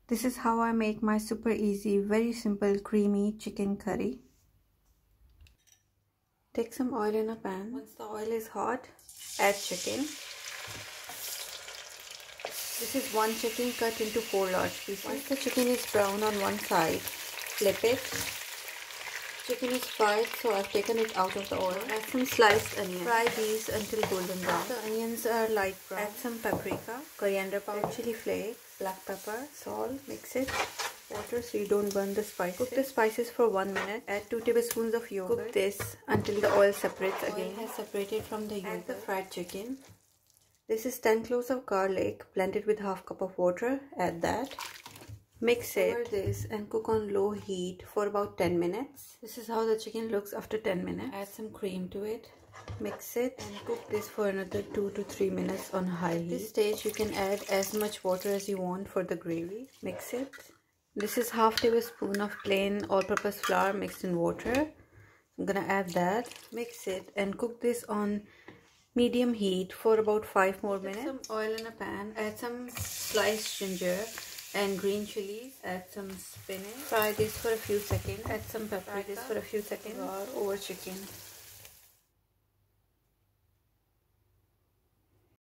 This is how I make my super easy, very simple, creamy chicken curry. Take some oil in a pan. Once the oil is hot, add chicken. This is one chicken cut into 4 large pieces. Once the chicken is brown on one side, flip it. Chicken is fried, so I've taken it out of the oil. Add some sliced onions. Fry these until golden brown. The onions are light brown. Add some paprika, coriander powder, chili flakes, black pepper, salt. Mix it. Water so you don't burn the spices. Cook the spices for 1 minute. Add 2 tablespoons of yogurt. Cook this until the oil separates again. Oil has separated from the yogurt. Add the fried chicken. This is 10 cloves of garlic blended with half cup of water. Add that. Mix it. Cover this and cook on low heat for about 10 minutes. This is how the chicken looks after 10 minutes. Add some cream to it. Mix it and cook this for another 2 to 3 minutes on high heat. At this stage you can add as much water as you want for the gravy. Mix it. This is half tablespoon of plain all-purpose flour mixed in water. I'm gonna add that. Mix it and cook this on medium heat for about 5 more minutes. Put some oil in a pan. Add some sliced ginger and green chilies. Add some spinach. Fry this for a few seconds. Add some paprika. Fry this for a few seconds over chicken.